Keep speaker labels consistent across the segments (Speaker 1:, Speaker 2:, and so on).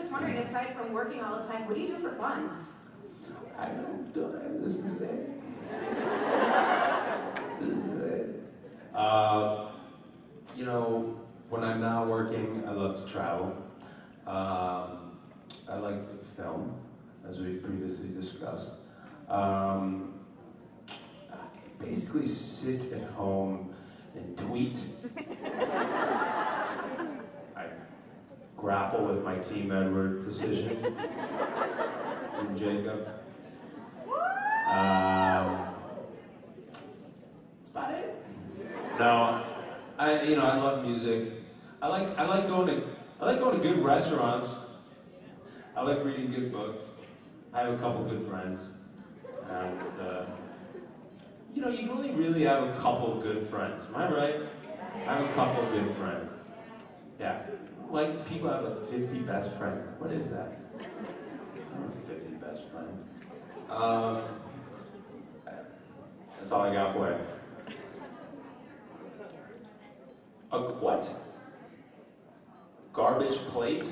Speaker 1: just wondering, aside from working all the time, what do you do for fun?
Speaker 2: I don't do it. This is it. This is it. You know, when I'm not working, I love to travel. I like film, as we previously discussed. I basically sit at home and tweet. I grapple with my Team Edward decision. Team Jacob. That's about it. No, I love music. I like going to good restaurants. I like reading good books. I have a couple good friends, and you only really have a couple good friends. Am I right? I have a couple of good friends. Yeah, like people have like 50 best friends. What is that? I don't have 50 best friends. That's all I got for you. A what? Garbage plate?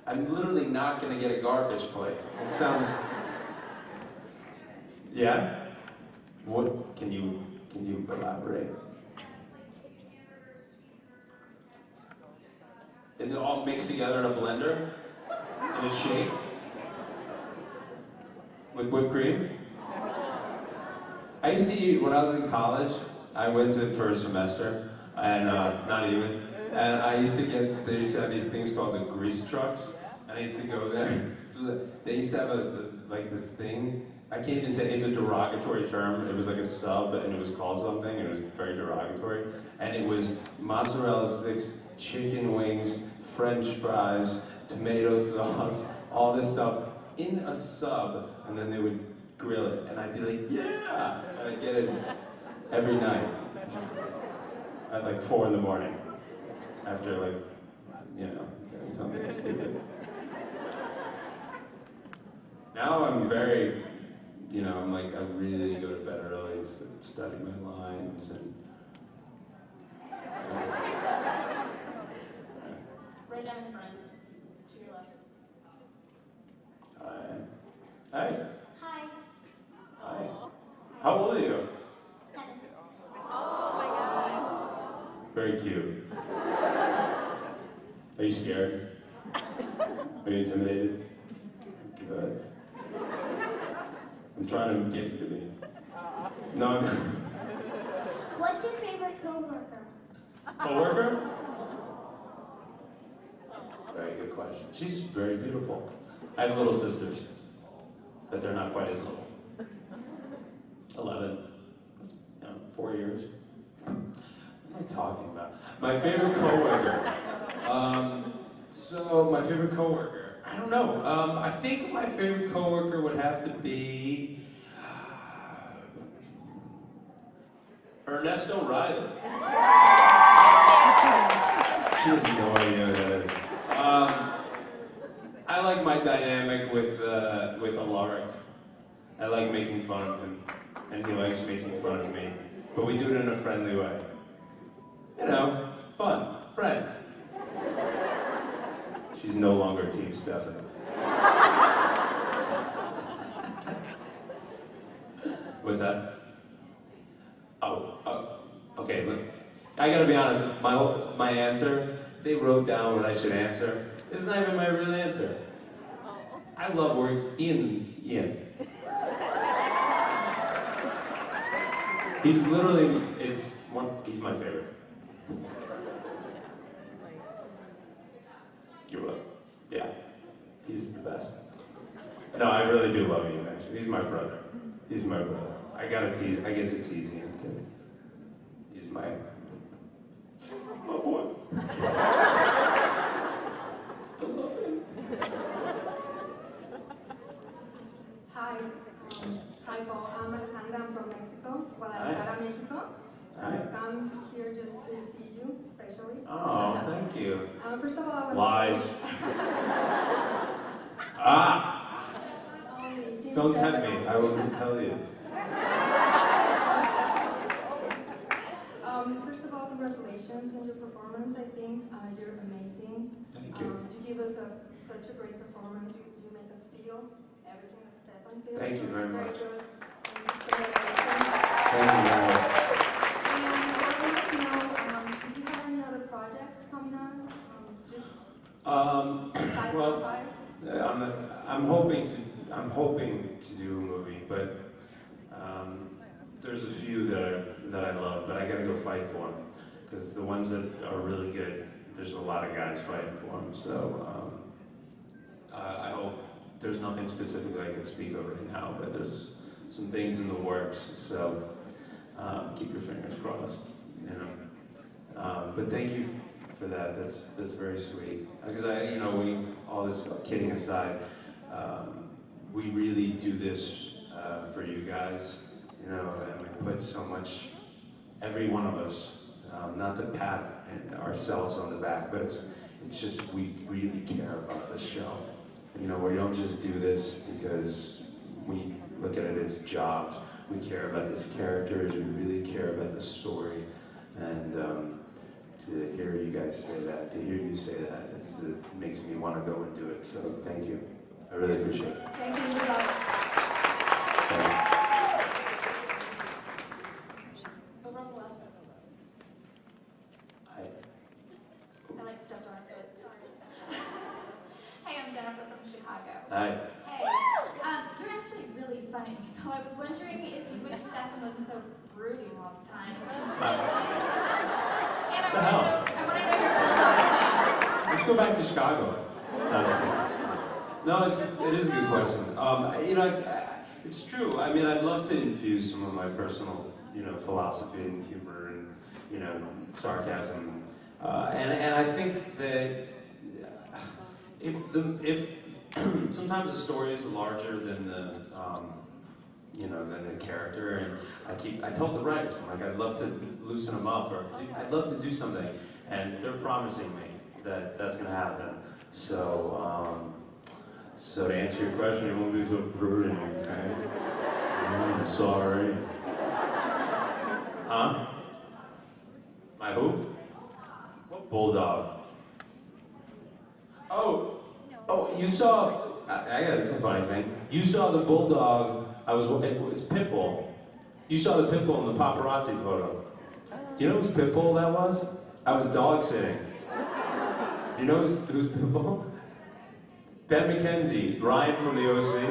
Speaker 2: I'm literally not gonna get a garbage plate. It sounds... Yeah? What? Can you elaborate? And they're all mixed together in a blender? In a shake? With whipped cream? I used to eat, when I was in college, I went to it for a semester, and not even, and I used to get, they used to have these things called the grease trucks, and I used to go there. So they used to have like this thing, I can't even say, it's a derogatory term, it was like a sub, and it was called something, and it was very derogatory, and it was mozzarella sticks, chicken wings, French fries, tomato sauce, all this stuff in a sub, and then they would grill it, and I'd be like, yeah! And I'd get it every night at like 4 in the morning, after like, doing something stupid. Now I'm very, I'm like, I really go to bed early and study my lines and...
Speaker 1: Right down in front, to your left.
Speaker 2: Hi.
Speaker 3: Hi.
Speaker 2: Hi. How old are you?
Speaker 3: 7.
Speaker 1: Oh my God.
Speaker 2: Very cute. Are you scared? Are you intimidated? Good. I'm trying to get you to be. No, I'm...
Speaker 3: What's your favorite coworker?
Speaker 2: Coworker? Very good question. She's very beautiful. I have little sisters, but they're not quite as little. 11. 4 years. What am I talking about? My favorite coworker. So my favorite coworker. I don't know. I think my favorite coworker would have to be Ernesto Riley. She has no idea what that is. I like my dynamic with Alaric. I like making fun of him, and he likes making fun of me. But we do it in a friendly way. Fun, friends. She's no longer Team Stefan. What's that? Oh, okay, look. I gotta be honest, my answer, they wrote down what I should answer. It's not even my real answer. I love Ian. He's literally, he's my favorite. You're welcome. Yeah, he's the best. No, I really do love Ian, actually. He's my brother. He's my brother. I get to tease Ian, too. He's my boy. I love him.
Speaker 1: Hi. Hi, Paul. I'm Alejandra. I'm from Mexico, Guadalajara, Mexico. I've come here just to see you, especially.
Speaker 2: Oh, thank you.
Speaker 1: First of all, I want
Speaker 2: Lies.
Speaker 1: to say...
Speaker 2: Don't tempt me. I will compel you.
Speaker 1: First of all, congratulations on your performance. I think you're amazing.
Speaker 2: Thank you.
Speaker 1: You give us such a great performance. You make us feel everything that Stefan feels.
Speaker 2: Thank you very much.
Speaker 1: Very good.
Speaker 2: Thank you very much.
Speaker 1: And I wanted to know if you have any other projects coming on. Besides
Speaker 2: well,
Speaker 1: Empire?
Speaker 2: I'm hoping to do a movie, but there's a few that I love, but I gotta go fight for them because the ones that are really good, there's a lot of guys fighting for them. So I hope there's nothing specific I can speak of right now, but there's some things in the works. So keep your fingers crossed, you know. But thank you for that. That's very sweet. Because all this kidding aside, we really do this for you guys, you know, and we put so much, every one of us, not to pat ourselves on the back, but it's just we really care about this show. You know, we don't just do this because we look at it as jobs. We care about these characters, we really care about the story, and to hear you guys say that, to hear you say that, it makes me want to go and do it. So thank you. I really appreciate it.
Speaker 1: Thank you. Good luck. Over on the left.
Speaker 2: Hi.
Speaker 1: I like stepped on her foot. Sorry.
Speaker 4: Hey, I'm Jennifer from Chicago.
Speaker 2: Hi.
Speaker 4: Hey, you're actually really funny, so I was wondering if you wish Stefan wasn't so broody all the time. And I want to know your bulldog.
Speaker 2: Let's go back to Chicago. No, it is a good question. You know, it's true. I mean, I'd love to infuse some of my personal, you know, philosophy and humor and, you know, sarcasm. And I think that if sometimes the story is larger than the you know, than the character, and I told the writers, I'm like, I'd love to loosen them up, or I'd love to do something, and they're promising me that that's going to happen. So, so to answer your question, it won't be so brooding, okay? I'm sorry. Huh? My who? What bulldog? Oh, you saw, I got, it's a funny thing. You saw the bulldog, it was Pitbull. You saw the Pitbull in the paparazzi photo. Do you know whose Pitbull that was? I was dog sitting. Do you know who's Pitbull? Ben McKenzie, Ryan from the OC.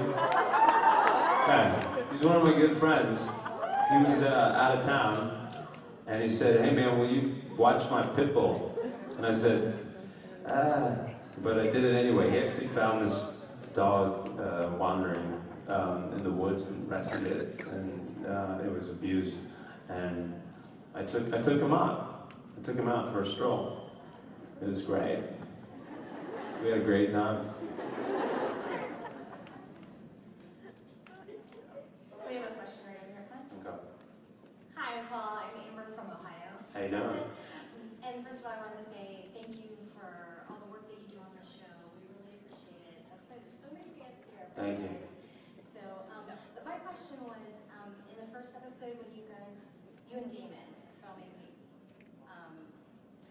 Speaker 2: Yeah, he's one of my good friends. He was out of town, and he said, "Hey man, will you watch my Pitbull?" And I said, but I did it anyway. He actually found this dog wandering in the woods and rescued it, and it was abused. And I took him out. I took him out for a stroll. It was great. We had a great time.
Speaker 4: We have a question right over here, friend.
Speaker 2: Okay.
Speaker 5: Hi, Nicole. I'm Amber from Ohio.
Speaker 2: How you doing?
Speaker 5: And first of all, I wanted to say thank you for all the work that you do on the show. We really appreciate it. That's why there's so many fans here.
Speaker 2: Thank you.
Speaker 5: So, my question was, in the first episode when you and Damon, filming,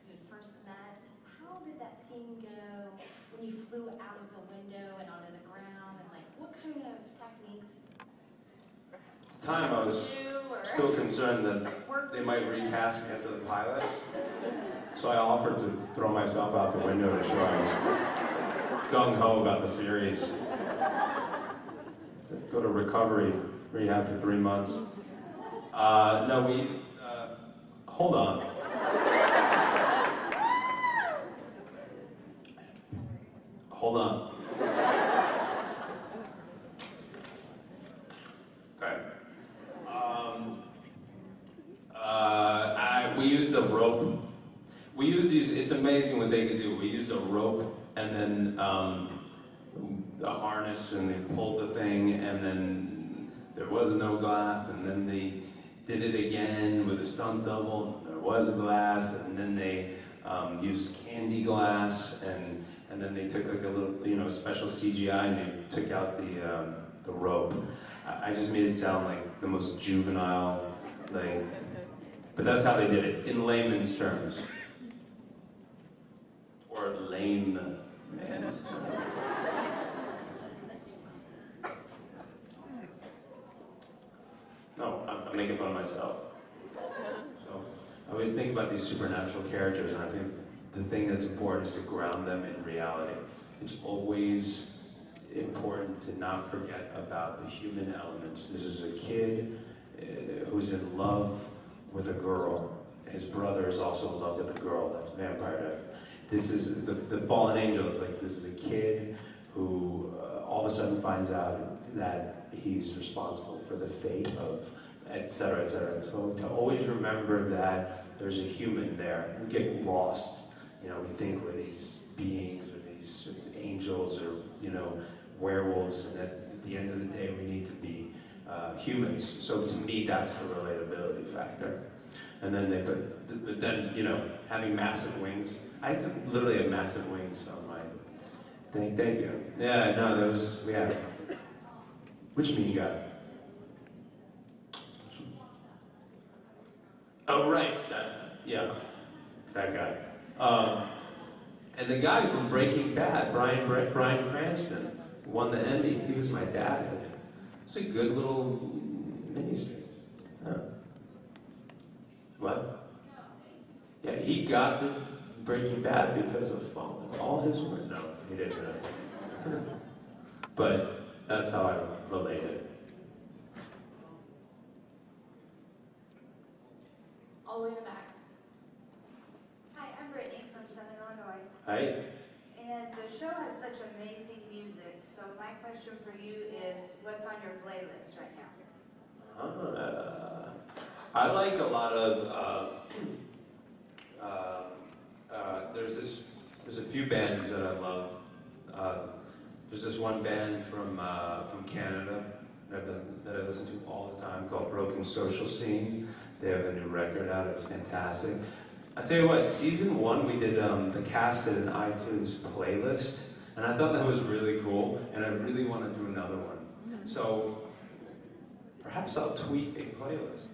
Speaker 5: you had first met, how did that scene go when you flew out of the window and onto the ground, and like, what kind of techniques?
Speaker 2: At the time, I was still concerned that they might recast me after the pilot. So I offered to throw myself out the window to show I was gung-ho about the series. Go to recovery rehab for 3 months. No, hold on. Hold on. Okay. We used a rope. We use these, it's amazing what they can do. We used a rope and then a harness, and they pulled the thing, and then there was no glass, and then they did it again with a stunt double, and there was a glass, and then they used candy glass, and then they took like a little, special CGI, and they took out the rope. I just made it sound like the most juvenile, like, But that's how they did it, in layman's terms. Or lame man's terms. No, I'm making fun of myself. So I always think about these supernatural characters, and I think the thing that's important is to ground them in reality. It's always important to not forget about the human elements. This is a kid who's in love with a girl. His brother is also in love with a girl. That's Vampire Diaries. This is the fallen angel. It's like this is a kid who all of a sudden finds out that he's responsible for the fate of, et cetera, et cetera. So to always remember that there's a human there. We get lost. You know, we think we're these beings or these angels or, you know, werewolves, and at the end of the day, we need to be humans. So to me, that's the relatability factor. And then but then, you know, having massive wings. I literally have massive wings on my thing. Thank you. Yeah, no, that was, yeah. Which mean guy? Oh, right. Yeah, that guy. And the guy from Breaking Bad, Bryan Cranston, won the Emmy. He was my dad. It's a good little miniseries. Huh. What? Yeah, he got the Breaking Bad because of all his work. No, he didn't really. But that's how I relate it.
Speaker 4: All the way in the back.
Speaker 6: Hi, I'm Brittany from Southern Illinois.
Speaker 2: Right?
Speaker 6: And the show has such amazing music, so my question for you is, what's on your playlist right now?
Speaker 2: I like a lot of, there's a few bands that I love. There's this one band from Canada that I listen to all the time called Broken Social Scene. They have a new record out, it's fantastic. I'll tell you what, season 1 we did, the cast did an iTunes playlist, and I thought that was really cool, and I really want to do another one. So, perhaps I'll tweet a playlist.